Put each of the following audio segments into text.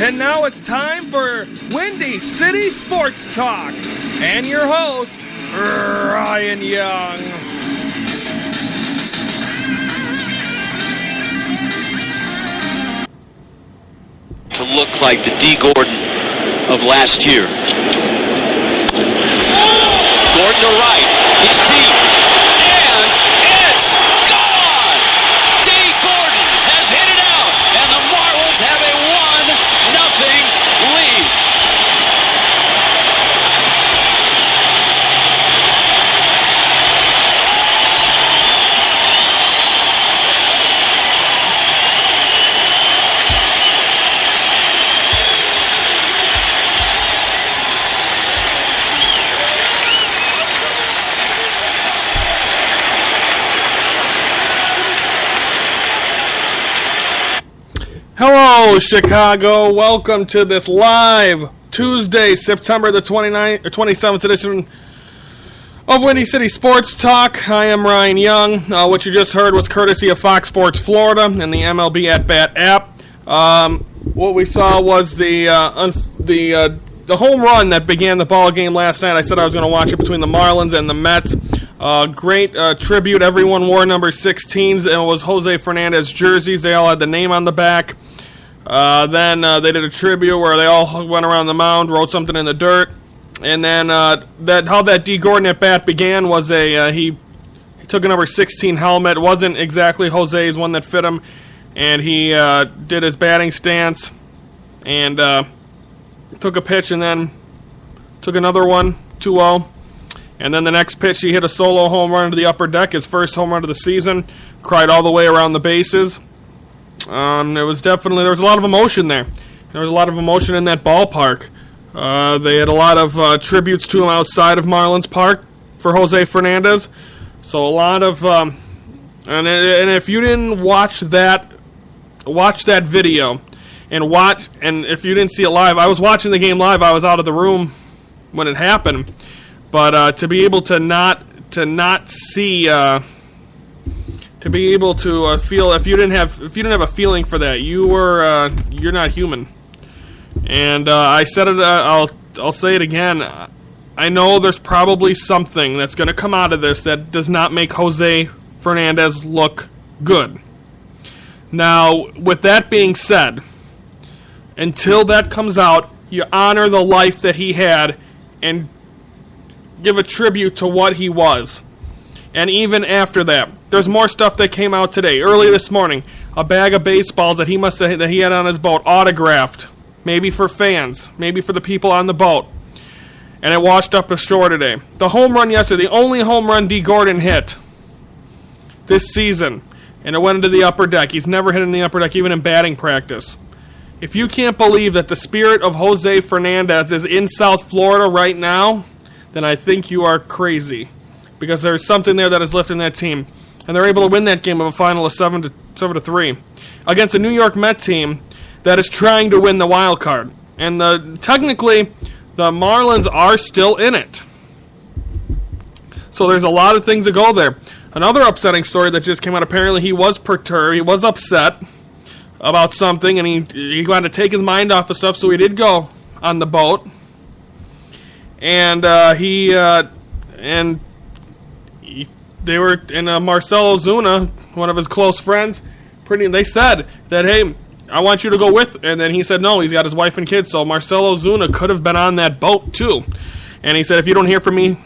And now it's time for Windy City Sports Talk. And your host, Ryan Young. To look like the D. Gordon of last year. Gordon to right. He's deep. And it's gone! D. Gordon has hit it out. And the Marlins have a 1-0 lead. Hello, Chicago. Welcome to this live Tuesday, September the 29th or 27th edition of Windy City Sports Talk. I am Ryan Young. What you just heard was courtesy of Fox Sports Florida and the MLB At Bat app. What we saw was the home run that began the ball game last night. I said I was going to watch it between the Marlins and the Mets. Great tribute. Everyone wore number 16s, and it was Jose Fernandez jerseys. They all had the name on the back. Then they did a tribute where they all went around the mound, wrote something in the dirt. And then how that D. Gordon at bat began was he took a number 16 helmet. It wasn't exactly Jose's one that fit him. And he did his batting stance and took a pitch and then took another one, 2-0. And then the next pitch, he hit a solo home run to the upper deck, his first home run of the season. Cried all the way around the bases. There was a lot of emotion there. There was a lot of emotion in that ballpark. They had a lot of tributes to him outside of Marlins Park for Jose Fernandez. So a lot of, and if you didn't watch that video, and if you didn't see it live, I was watching the game live. I was out of the room when it happened. But to be able to not see, to be able to feel, if you didn't have a feeling for that, you're not human. And I said it. I'll say it again. I know there's probably something that's going to come out of this that does not make Jose Fernandez look good. Now, with that being said, until that comes out, you honor the life that he had and give a tribute to what he was. And even after that, there's more stuff that came out today. Early this morning, a bag of baseballs that he had on his boat, autographed, maybe for fans, maybe for the people on the boat. And it washed up ashore today. The home run yesterday, the only home run D. Gordon hit this season, and it went into the upper deck. He's never hit in the upper deck, even in batting practice. If you can't believe that the spirit of Jose Fernandez is in South Florida right now, then I think you are crazy, because there's something there that is lifting that team, and they're able to win that game of a final of 7-3 against a New York Met team that is trying to win the wild card. And technically, the Marlins are still in it. So there's a lot of things to go there. Another upsetting story that just came out. Apparently, he was perturbed. He was upset about something, and he wanted to take his mind off of stuff, so he did go on the boat. And they were, and Marcell Ozuna, one of his close friends, they said that, hey, I want you to go with, and then he said no, he's got his wife and kids, so Marcell Ozuna could have been on that boat too. And he said, if you don't hear from me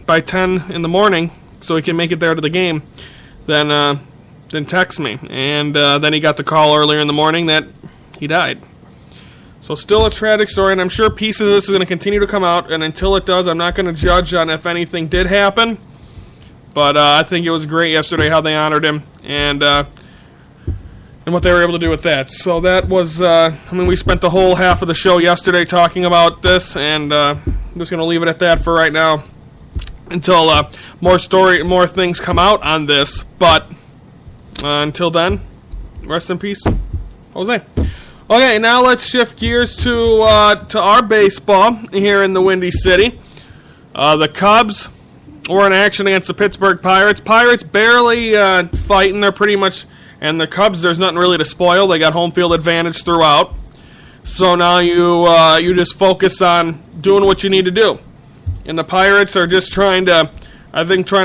by 10 in the morning, so he can make it there to the game, then text me. And then he got the call earlier in the morning that he died. So still a tragic story, and I'm sure pieces of this is going to continue to come out, and until it does, I'm not going to judge on if anything did happen. But I think it was great yesterday how they honored him, and what they were able to do with that. So that was, we spent the whole half of the show yesterday talking about this, and I'm just going to leave it at that for right now until more things come out on this. But until then, rest in peace, Jose. Okay, now let's shift gears to our baseball here in the Windy City. The Cubs were in action against the Pittsburgh Pirates. Pirates barely fighting. They're pretty much, and the Cubs, there's nothing really to spoil. They got home field advantage throughout. So now you just focus on doing what you need to do. And the Pirates are just trying to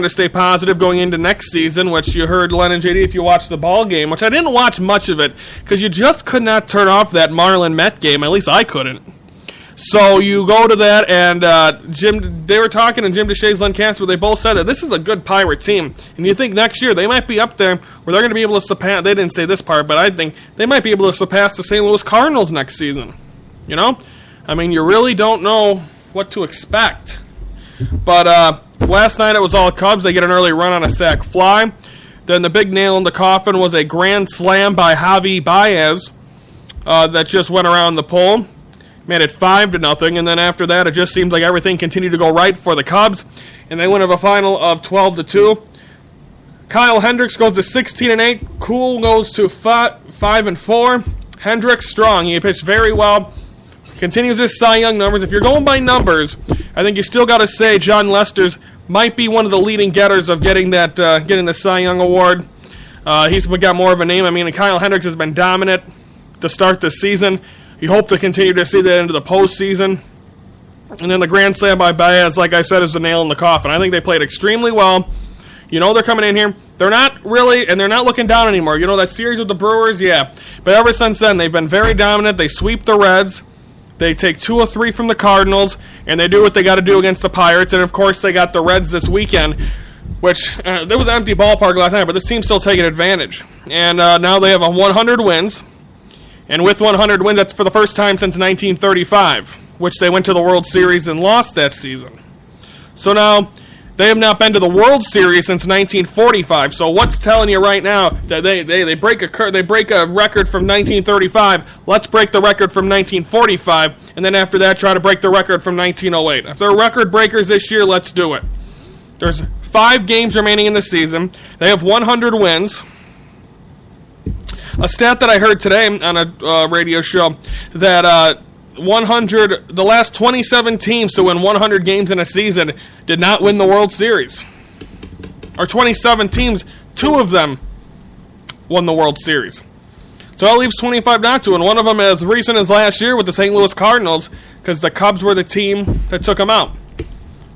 stay positive going into next season, which you heard Len and JD if you watched the ball game, which I didn't watch much of it because you just could not turn off that Marlin-Met game. At least I couldn't. So you go to that, and they were talking, and Jim Deshaies, Len Casper, they both said that this is a good Pirate team. And you think next year they might be up there where they're going to be able to surpass, they didn't say this part, but I think they might be able to surpass the St. Louis Cardinals next season. You know? I mean, you really don't know what to expect. But last night it was all Cubs. They get an early run on a sac fly. Then the big nail in the coffin was a grand slam by Javi Baez that just went around the pole. Made it 5-0, and then after that it just seemed like everything continued to go right for the Cubs, and they win a final of 12-2. Kyle Hendricks goes to 16-8. Kuhl goes to 5-4. Hendricks strong. He pitched very well. Continues his Cy Young numbers. If you're going by numbers, I think you still got to say John Lester's might be one of the leading getters of getting the Cy Young award. He's got more of a name. I mean, Kyle Hendricks has been dominant to start the season. You hope to continue to see that into the postseason. And then the grand slam by Baez, like I said, is the nail in the coffin. I think they played extremely well. You know they're coming in here. They're not really, and they're not looking down anymore. You know that series with the Brewers? Yeah. But ever since then, they've been very dominant. They sweep the Reds. They take 2 or 3 from the Cardinals, and they do what they got to do against the Pirates. And, of course, they got the Reds this weekend, which there was an empty ballpark last night, but this team's still taking advantage. And now they have 100 wins. And with 100 wins, that's for the first time since 1935, which they went to the World Series and lost that season. So now they have not been to the World Series since 1945. So what's telling you right now that they break a record from 1935? Let's break the record from 1945, and then after that, try to break the record from 1908. If they're record breakers this year, let's do it. There's 5 games remaining in the season. They have 100 wins. A stat that I heard today on a radio show that the last 27 teams to win 100 games in a season did not win the World Series. Or 27 teams, 2 of them won the World Series. So that leaves 25 not to, and one of them as recent as last year with the St. Louis Cardinals, because the Cubs were the team that took them out.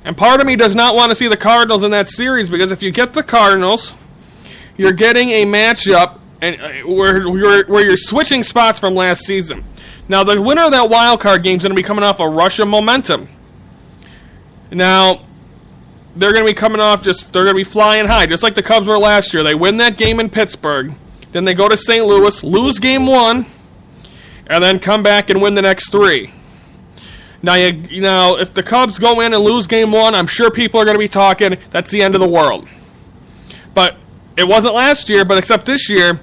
And part of me does not want to see the Cardinals in that series, because if you get the Cardinals, you're getting a matchup and where you're switching spots from last season. Now, the winner of that wild card game is going to be coming off a rush of momentum. Now, they're going to be coming off they're going to be flying high, just like the Cubs were last year. They win that game in Pittsburgh. Then they go to St. Louis, lose game 1, and then come back and win the next 3. Now, if the Cubs go in and lose game 1, I'm sure people are going to be talking, that's the end of the world. But it wasn't last year, but except this year,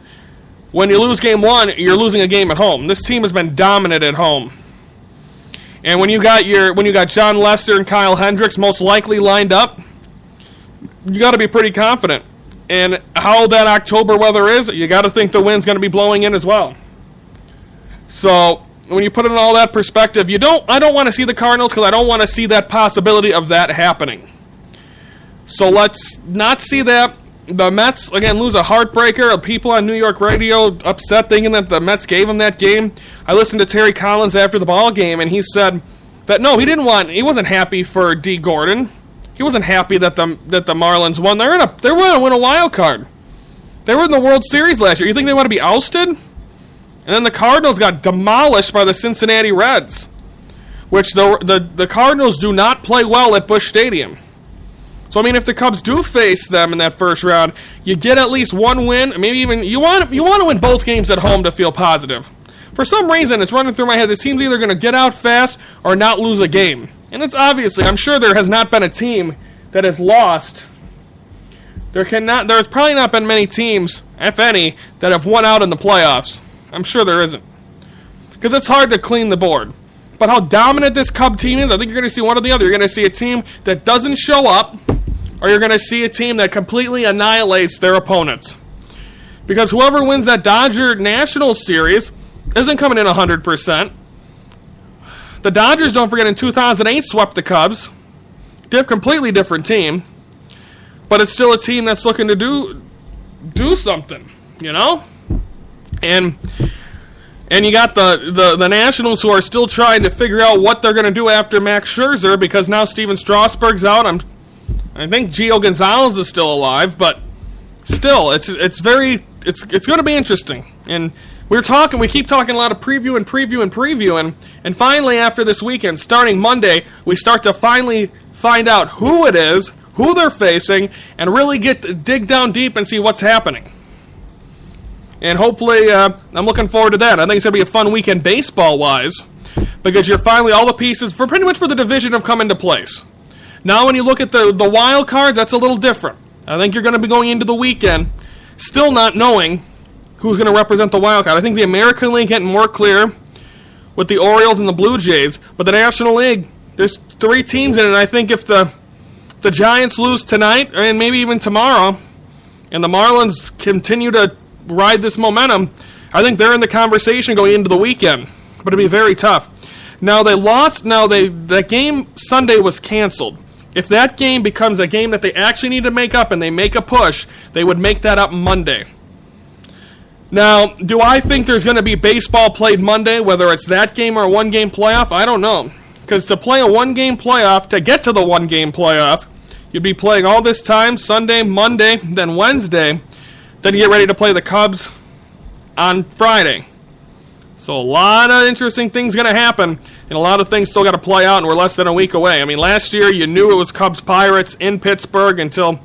when you lose game 1, you're losing a game at home. This team has been dominant at home. And when you got John Lester and Kyle Hendricks most likely lined up, you got to be pretty confident. And how that October weather is, you got to think the wind's going to be blowing in as well. So when you put it in all that perspective, I don't want to see the Cardinals because I don't want to see that possibility of that happening. So let's not see that. The Mets, again, lose a heartbreaker. People on New York radio upset thinking that the Mets gave them that game. I listened to Terry Collins after the ball game, and he said that, no, he wasn't happy for D. Gordon. He wasn't happy that the Marlins won. They want to win a wild card. They were in the World Series last year. You think they want to be ousted? And then the Cardinals got demolished by the Cincinnati Reds, which the Cardinals do not play well at Busch Stadium. So, I mean, if the Cubs do face them in that first round, you get at least one win. Maybe even you want to win both games at home to feel positive. For some reason, it's running through my head. This team's either going to get out fast or not lose a game. And it's obviously, I'm sure there has not been a team that has lost. There's probably not been many teams, if any, that have won out in the playoffs. I'm sure there isn't. Because it's hard to clean the board. But how dominant this Cub team is, I think you're going to see one or the other. You're going to see a team that doesn't show up, or you're going to see a team that completely annihilates their opponents. Because whoever wins that Dodger National Series isn't coming in 100%. The Dodgers, don't forget, in 2008 swept the Cubs. They're a completely different team. But it's still a team that's looking to do something, you know? And And you got the Nationals who are still trying to figure out what they're going to do after Max Scherzer, because now Steven Strasburg's out. I think Gio Gonzalez is still alive, but still, it's going to be interesting. And we keep talking a lot of preview, and finally after this weekend, starting Monday, we start to finally find out who it is, who they're facing, and really dig down deep and see what's happening. And hopefully, I'm looking forward to that. I think it's going to be a fun weekend baseball-wise, because you're finally, all the pieces, for pretty much for the division, have come into place. Now when you look at the wild cards, that's a little different. I think you're going to be going into the weekend still not knowing who's going to represent the wild card. I think the American League getting more clear with the Orioles and the Blue Jays, but the National League, there's 3 teams in it, and I think if the Giants lose tonight, and maybe even tomorrow, and the Marlins continue to ride this momentum, I think they're in the conversation going into the weekend. But it'll be very tough. Now they lost. That game Sunday was canceled. If that game becomes a game that they actually need to make up and they make a push, they would make that up Monday. Now, do I think there's going to be baseball played Monday, whether it's that game or a one-game playoff? I don't know. Because to play a one-game playoff, to get to the one-game playoff, you'd be playing all this time, Sunday, Monday, then Wednesday. Then you get ready to play the Cubs on Friday. So a lot of interesting things going to happen, and a lot of things still got to play out, and we're less than a week away. I mean, last year you knew it was Cubs-Pirates in Pittsburgh until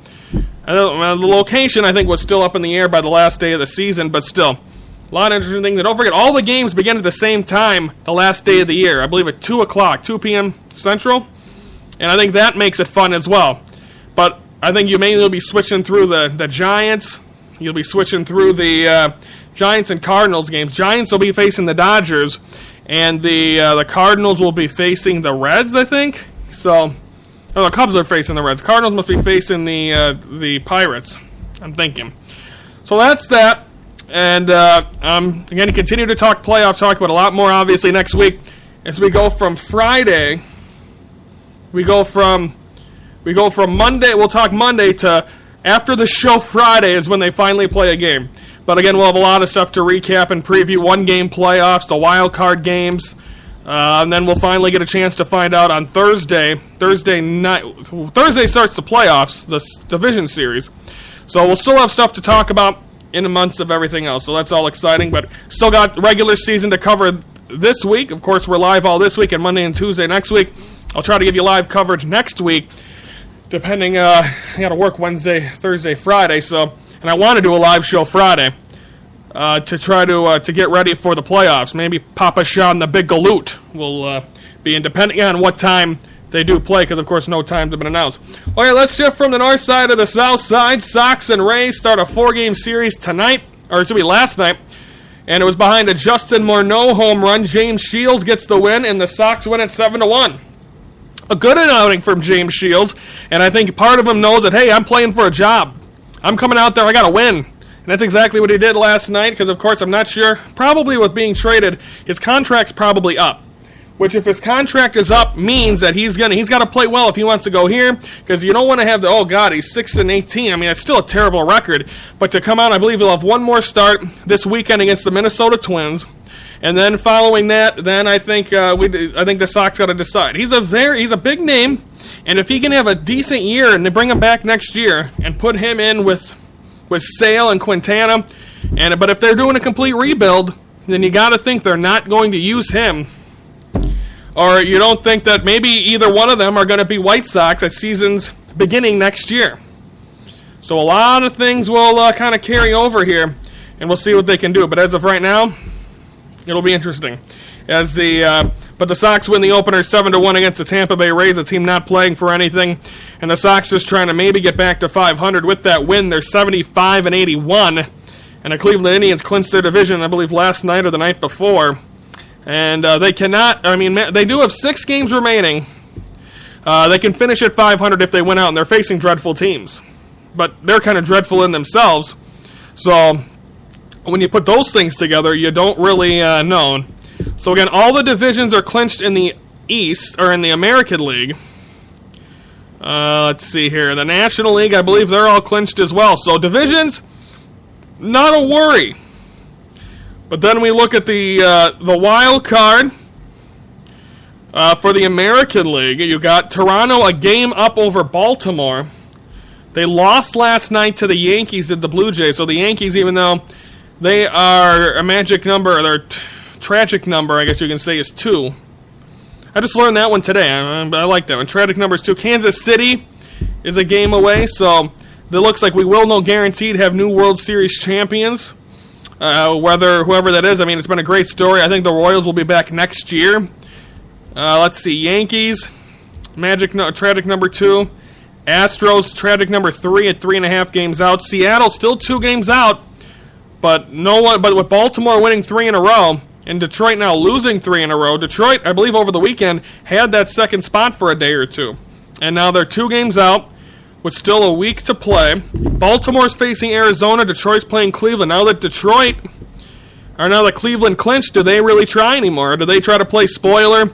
the location, I think, was still up in the air by the last day of the season, but still, a lot of interesting things. And don't forget, all the games begin at the same time the last day of the year. I believe at 2 o'clock, 2 p.m. Central, and I think that makes it fun as well. But I think you mainly will be switching through the Giants. You'll be switching through the Giants and Cardinals games. Giants will be facing the Dodgers, and the Cardinals will be facing the Reds, I think. So, the Cubs are facing the Reds. Cardinals must be facing the Pirates, I'm thinking. So that's that. And I'm going to continue to talk playoff talk, but a lot more obviously next week as we go from Friday. We go from Monday. We'll talk Monday to after the show Friday is when they finally play a game. But again, we'll have a lot of stuff to recap and preview. One-game playoffs, the wild card games, and then we'll finally get a chance to find out on Thursday. Thursday starts the playoffs, the division series. So we'll still have stuff to talk about in the months of everything else. So that's all exciting. But still got regular season to cover this week. Of course, we're live all this week and Monday and Tuesday next week. I'll try to give you live coverage next week. Depending, I got to work Wednesday, Thursday, Friday, and I want to do a live show Friday to try to get ready for the playoffs. Maybe Papa Sean the Big Galoot will be in, depending on what time they do play, because, of course, no times have been announced. Okay, let's shift from the north side to the south side. Sox and Rays start a 4-game series tonight, or it should be last night, and it was behind a Justin Morneau home run. James Shields gets the win, and the Sox win at 7-1. A good outing from James Shields, and I think part of him knows that, hey, I'm playing for a job. I'm coming out there, I got to win. And that's exactly what he did last night, because, of course, I'm not sure, probably with being traded, his contract's probably up. Which, if his contract is up, means that he's got to play well if he wants to go here, because you don't want to have he's 6-18. I mean, that's still a terrible record. But to come out, I believe he'll have one more start this weekend against the Minnesota Twins. And then following that, I think the Sox got to decide. He's a big name, and if he can have a decent year and they bring him back next year and put him in with Sale and Quintana, but if they're doing a complete rebuild, then you got to think they're not going to use him, or you don't think that maybe either one of them are going to be White Sox at season's beginning next year. So a lot of things will kind of carry over here, and we'll see what they can do. But as of right now, it'll be interesting. But the Sox win the opener 7-1 against the Tampa Bay Rays, a team not playing for anything, and the Sox just trying to maybe get back to 500. With that win, they're 75-81, and the Cleveland Indians clinched their division, I believe, last night or the night before. And they cannot. I mean, they do have 6 games remaining. They can finish at 500 if they win out, and they're facing dreadful teams, but they're kind of dreadful in themselves. So when you put those things together, you don't really know. So again, all the divisions are clinched in the East, or in the American League. Let's see here. The National League, I believe they're all clinched as well. So divisions, not a worry. But then we look at the wild card for the American League. You got Toronto a game up over Baltimore. They lost last night to the Yankees at the Blue Jays. So the Yankees, even though they are a magic number, or their tragic number, I guess you can say, is 2. I just learned that one today. I like that one. Tragic number is 2. Kansas City is a game away, so it looks like we will know guaranteed have new World Series champions. Whoever that is, I mean, it's been a great story. I think the Royals will be back next year. Let's see, Yankees, tragic number 2. Astros, tragic number 3 at 3.5 games out. Seattle still 2 games out, but with Baltimore winning 3 in a row and Detroit now losing 3 in a row. Detroit, I believe over the weekend, had that second spot for a day or two, and now they're 2 games out with still a week to play. Baltimore's facing Arizona. Detroit's playing Cleveland. Now that Cleveland clinched, do they really try anymore? Or do they try to play spoiler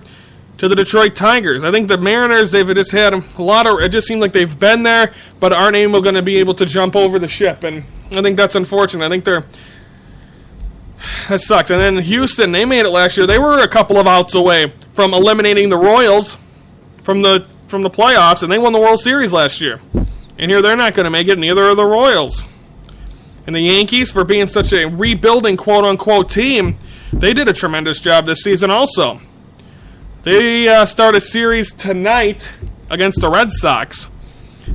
to the Detroit Tigers? I think the Mariners, they've just had a lot of, it just seems like they've been there, but aren't going to be able to jump over the ship, and I think that's unfortunate. I think that sucks. And then Houston, they made it last year. They were a couple of outs away from eliminating the Royals from the playoffs, and they won the World Series last year. And here they're not going to make it, neither are the Royals. And the Yankees, for being such a rebuilding quote-unquote team, they did a tremendous job this season also. They start a series tonight against the Red Sox.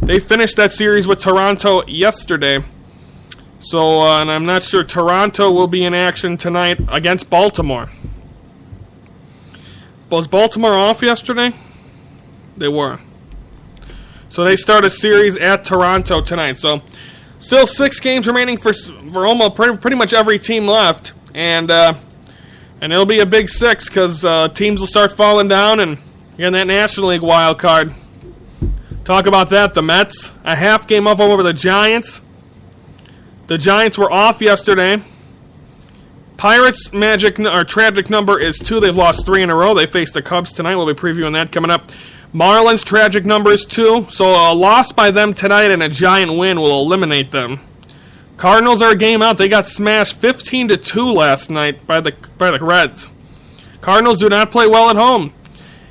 They finished that series with Toronto yesterday. So, and I'm not sure, Toronto will be in action tonight against Baltimore. Was Baltimore off yesterday? They were. So they start a series at Toronto tonight. So, still 6 games remaining for almost pretty much every team left. And it'll be a big 6 because teams will start falling down, and again, that National League wild card. Talk about that. The Mets, a half game up over the Giants. The Giants were off yesterday. Pirates' tragic number is 2. They've lost 3 in a row. They face the Cubs tonight. We'll be previewing that coming up. Marlins' tragic number is 2. So a loss by them tonight and a Giant win will eliminate them. Cardinals are a game out. They got smashed 15-2 last night by the Reds. Cardinals do not play well at home,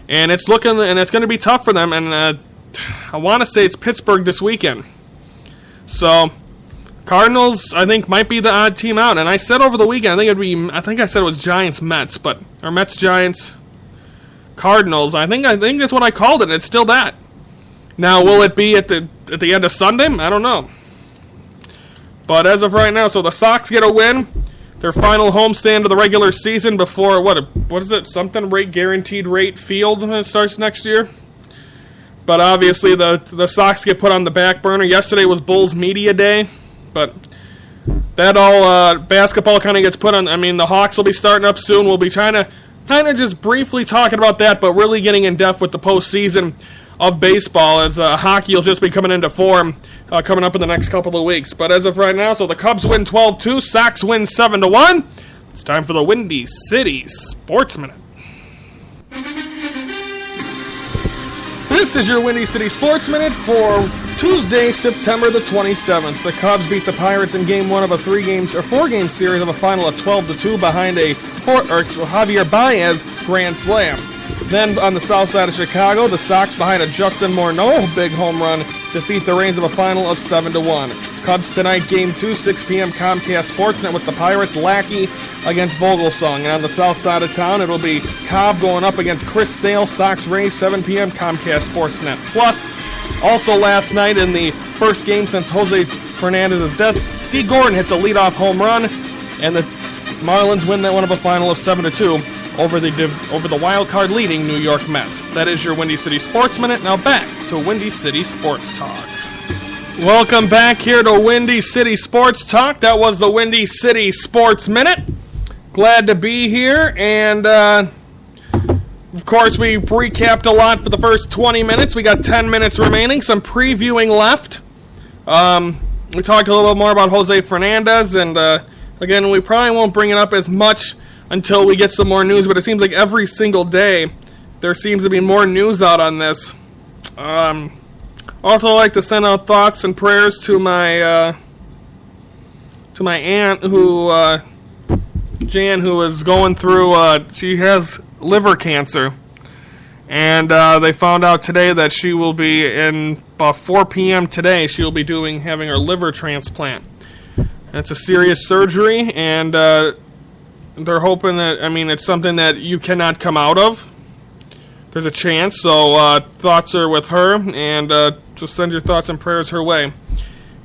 and it's going to be tough for them. And I want to say it's Pittsburgh this weekend. So Cardinals, I think, might be the odd team out. And I said over the weekend, I think I said it was Giants Mets, or Mets Giants Cardinals. I think that's what I called it. And it's still that. Now, will it be at the end of Sunday? I don't know. But as of right now, so the Sox get a win, their final homestand of the regular season before, what is it, something rate, guaranteed rate field starts next year. But obviously the Sox get put on the back burner. Yesterday was Bulls Media Day, but that all basketball kind of gets put on. I mean, the Hawks will be starting up soon. We'll be trying to kind of just briefly talking about that, but really getting in depth with the postseason of baseball, as hockey will just be coming into form coming up in the next couple of weeks. But as of right now, so the Cubs win 12-2, Sox win 7-1. It's time for the Windy City Sports Minute. This is your Windy City Sports Minute for Tuesday, September the 27th. The Cubs beat the Pirates in Game 1 of a 4-game series of a final of 12-2 behind a Javier Baez grand slam. Then on the south side of Chicago, the Sox behind a Justin Morneau big home run defeat the Rays of a final of 7-1. Cubs tonight, Game 2, 6 p.m. Comcast Sportsnet with the Pirates, Lackey against Vogelsong. And on the south side of town, it'll be Cobb going up against Chris Sale, Sox Rays, 7 p.m. Comcast Sportsnet. Plus, also last night in the first game since Jose Fernandez's death, D. Gordon hits a leadoff home run, and the Marlins win that one of a final of 7-2. Over the wild card leading New York Mets. That is your Windy City Sports Minute. Now back to Windy City Sports Talk. Welcome back here to Windy City Sports Talk. That was the Windy City Sports Minute. Glad to be here, and of course we recapped a lot for the first 20 minutes. We got 10 minutes remaining, some previewing left. We talked a little bit more about Jose Fernandez, and again, we probably won't bring it up as much until we get some more news, but it seems like every single day there seems to be more news out on this. Also like to send out thoughts and prayers to my aunt who Jan, who is going through, she has liver cancer. And they found out today that she will be in about 4 p.m. today. She will be having her liver transplant. It's a serious surgery, and they're hoping that, it's something that you cannot come out of. There's a chance, so thoughts are with her, and just send your thoughts and prayers her way.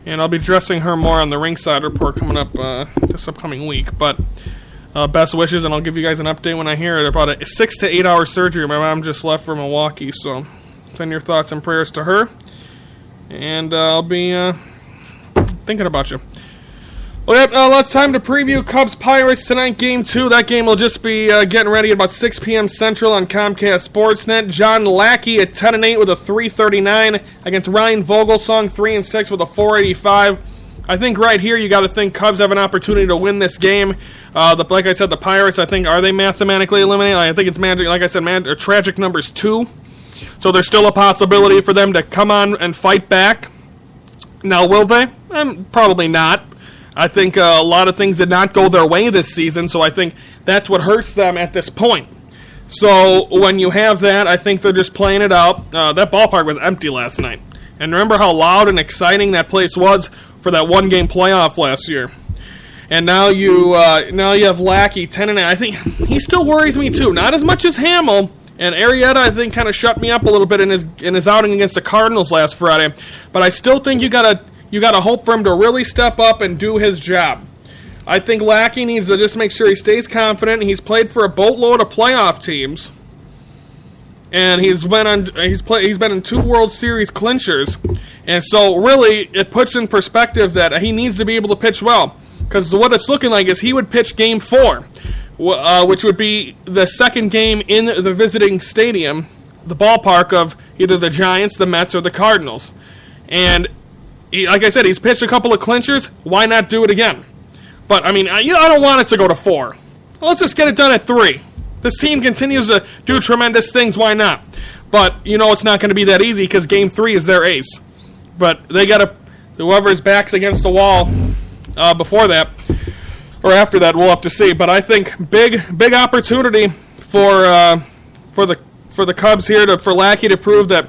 And I'll be addressing her more on the Ringside Report coming up this upcoming week. But best wishes, and I'll give you guys an update when I hear it. About a 6 to 8 hour surgery. My mom just left for Milwaukee, so send your thoughts and prayers to her. And I'll be thinking about you. Well, it's time to preview Cubs-Pirates tonight, Game 2. That game will just be getting ready at about 6 p.m. Central on Comcast Sportsnet. John Lackey at 10-8 with a 339 against Ryan Vogelsong, 3-6 with a 485. I think right here you got to think Cubs have an opportunity to win this game. Like I said, the Pirates, I think, are they mathematically eliminated? I think it's magic. Like I said, tragic numbers 2. So there's still a possibility for them to come on and fight back. Now, will they? Probably not. I think a lot of things did not go their way this season, so I think that's what hurts them at this point. So when you have that, I think they're just playing it out. That ballpark was empty last night. And remember how loud and exciting that place was for that one-game playoff last year. And now you have Lackey 10-8. I think he still worries me too. Not as much as Hamill. And Arrieta, I think, kind of shut me up a little bit in his outing against the Cardinals last Friday. But I still think you gotta hope for him to really step up and do his job. I think Lackey needs to just make sure he stays confident. He's played for a boatload of playoff teams, and he's been in 2 World Series clinchers, and so really it puts in perspective that he needs to be able to pitch well. Because what it's looking like is he would pitch Game 4, which would be the second game in the visiting stadium, the ballpark of either the Giants, the Mets, or the Cardinals, and like I said, he's pitched a couple of clinchers. Why not do it again? But, I don't want it to go to 4. Let's just get it done at 3. This team continues to do tremendous things. Why not? But, it's not going to be that easy because Game 3 is their ace. But they got to, whoever's back's against the wall before that, or after that, we'll have to see. But I think big opportunity for the Cubs here for Lackey to prove that.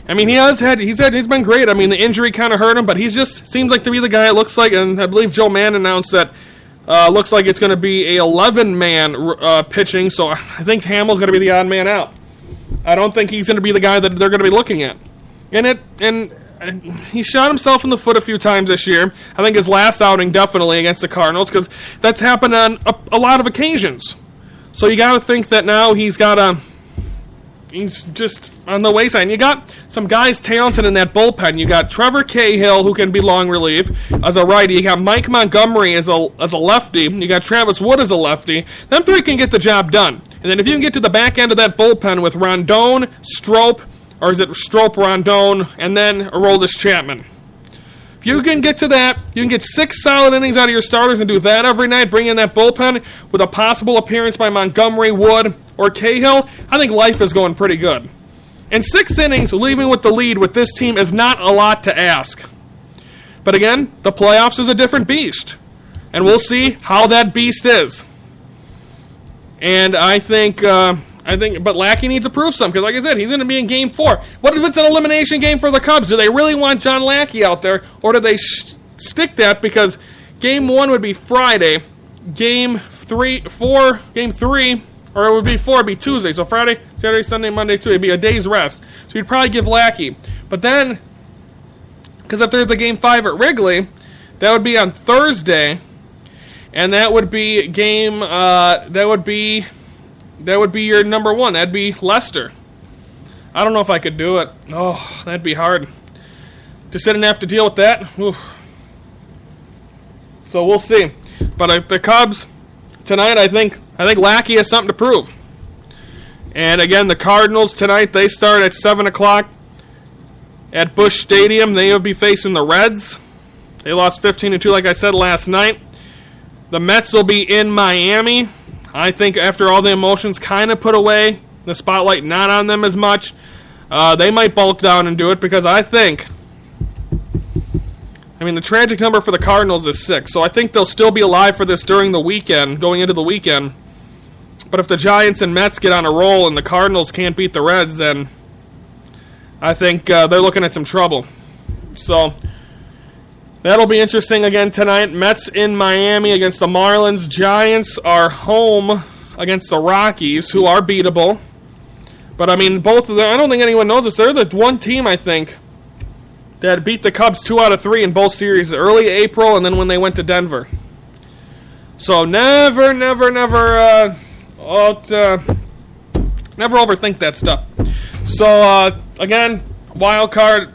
He's been great. The injury kind of hurt him, but he just seems like to be the guy it looks like, and I believe Joe Mann announced that looks like it's going to be a 11-man pitching, so I think Hamill's going to be the odd man out. I don't think he's going to be the guy that they're going to be looking at. And he shot himself in the foot a few times this year. I think his last outing definitely against the Cardinals, because that's happened on a lot of occasions. So you got to think that now he's just on the wayside. And you got some guys talented in that bullpen. You got Trevor Cahill, who can be long relief as a righty. You got Mike Montgomery as a lefty. You got Travis Wood as a lefty. Them 3 can get the job done. And then if you can get to the back end of that bullpen with Rondon, Strop, or is it Strop, Rondon, and then Aroldis Chapman. If you can get to that, you can get 6 solid innings out of your starters and do that every night, bring in that bullpen with a possible appearance by Montgomery, Wood, or Cahill, I think life is going pretty good. And 6 innings, leaving with the lead with this team is not a lot to ask. But again, the playoffs is a different beast. And we'll see how that beast is. And I think, but Lackey needs to prove something, because like I said, he's going to be in Game 4. What if it's an elimination game for the Cubs? Do they really want John Lackey out there, or do they stick that because Game 1 would be Friday, Game 3, or it would be 4, it'd be Tuesday. So Friday, Saturday, Sunday, Monday, Tuesday, it'd be a day's rest. So you'd probably give Lackey. But then, because if there's a Game 5 at Wrigley, that would be on Thursday, and that would be that would be your number 1. That'd be Lester. I don't know if I could do it. Oh, that'd be hard. To sit and have to deal with that. Oof. So we'll see. But the Cubs tonight, I think Lackey has something to prove. And again, the Cardinals tonight, they start at 7 o'clock at Busch Stadium. They will be facing the Reds. They lost 15-2, like I said, last night. The Mets will be in Miami. I think after all the emotions kind of put away, the spotlight not on them as much, they might bulk down and do it, because I think I mean, the tragic number for the Cardinals is 6, so I think they'll still be alive for this during the weekend, going into the weekend. But if the Giants and Mets get on a roll and the Cardinals can't beat the Reds, then I think they're looking at some trouble. So that'll be interesting again tonight. Mets in Miami against the Marlins. Giants are home against the Rockies, who are beatable. But, I mean, both of them, I don't think anyone knows this. They're the one team, I think, that beat the Cubs 2 out of 3 in both series, early April and then when they went to Denver. So never overthink that stuff. So, again, wild card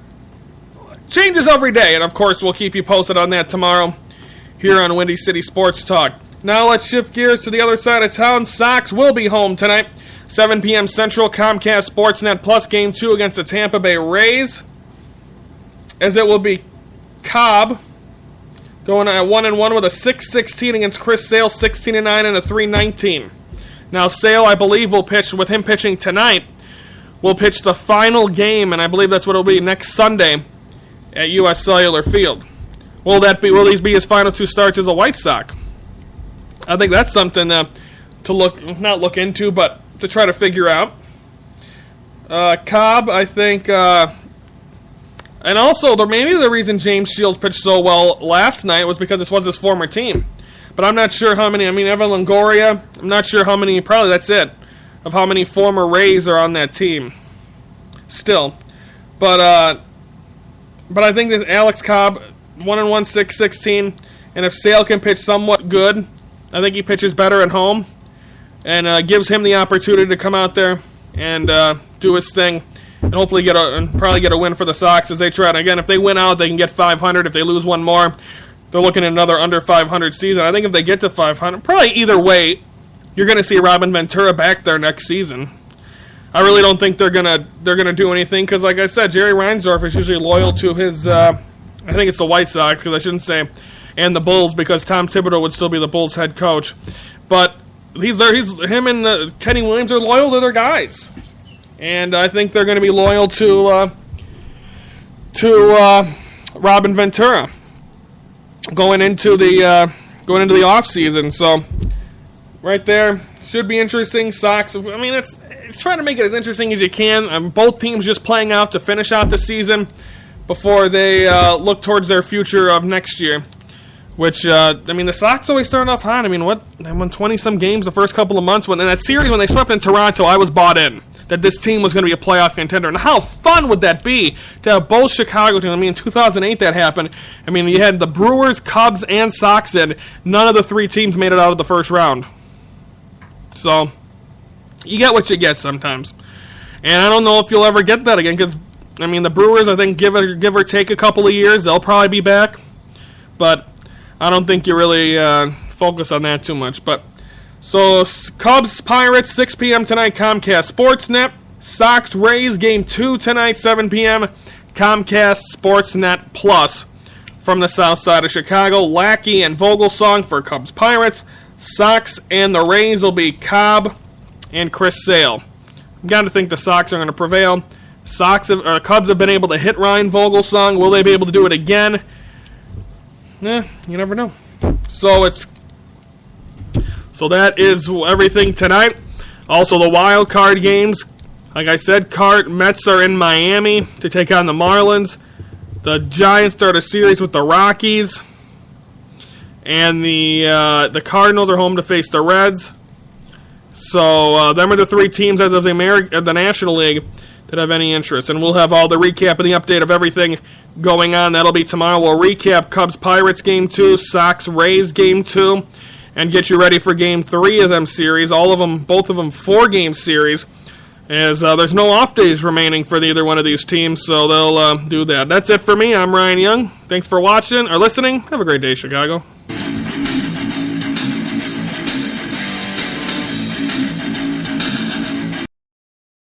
changes every day, and of course we'll keep you posted on that tomorrow here on Windy City Sports Talk. Now let's shift gears to the other side of town. Sox will be home tonight, 7 p.m. Central, Comcast Sportsnet Plus, Game 2 against the Tampa Bay Rays. As it will be Cobb going at 1-1 with a 6-16 against Chris Sale, 16-9 and a 3-19. Now Sale, I believe, will pitch, with him pitching tonight, will pitch the final game, and I believe that's what it'll be next Sunday at U.S. Cellular Field. Will these be his final 2 starts as a White Sox? I think that's something to not look into, but to try to figure out. Cobb, I think, and also maybe the reason James Shields pitched so well last night was because this was his former team. But I'm not sure how many. I mean, Evan Longoria, I'm not sure how many. Probably that's it, of how many former Rays are on that team. Still, but I think that Alex Cobb, 1-1, 6-16, and if Sale can pitch somewhat good, I think he pitches better at home, and gives him the opportunity to come out there and do his thing, and hopefully probably get a win for the Sox as they try. And again, if they win out, they can get 500. If they lose one more, they're looking at another under 500 season. I think if they get to 500, probably either way, you're going to see Robin Ventura back there next season. I really don't think they're gonna do anything because, like I said, Jerry Reinsdorf is usually loyal to his. I think it's the White Sox, because I shouldn't say, and the Bulls, because Tom Thibodeau would still be the Bulls head coach. But him and Kenny Williams are loyal to their guys, and I think they're going to be loyal to Robin Ventura going into the offseason. So right there should be interesting. Sox, I mean, it's trying to make it as interesting as you can. Both teams just playing out to finish out the season before they look towards their future of next year. Which, I mean, the Sox always start off hot. I mean, they won 20-some games the first couple of months. In that series when they swept in Toronto, I was bought in that this team was going to be a playoff contender. And how fun would that be to have both Chicago teams? I mean, in 2008 that happened. I mean, you had the Brewers, Cubs, and Sox in. None of the 3 teams made it out of the first round. So, you get what you get sometimes. And I don't know if you'll ever get that again, because, I mean, the Brewers, I think, give or take a couple of years, they'll probably be back. But I don't think you really focus on that too much. But so Cubs, Pirates, 6 p.m. tonight, Comcast Sportsnet. Sox, Rays, Game 2 tonight, 7 p.m. Comcast Sportsnet Plus from the south side of Chicago. Lackey and Vogelsong for Cubs, Pirates. Sox and the Rays will be Cobb and Chris Sale. Got to think the Sox are going to prevail. Cubs have been able to hit Ryan Vogelsong. Will they be able to do it again? You never know. So that is everything tonight. Also, the wild card games. Like I said, Mets are in Miami to take on the Marlins. The Giants start a series with the Rockies, and the Cardinals are home to face the Reds. So them are the 3 teams as of the National League that have any interest. And we'll have all the recap and the update of everything going on. That'll be tomorrow. We'll recap Cubs-Pirates Game 2, Sox-Rays Game 2, and get you ready for Game 3 of them series. Both of them 4-game series, as there's no off days remaining for either one of these teams, so they'll do that. That's it for me. I'm Ryan Young. Thanks for watching or listening. Have a great day, Chicago.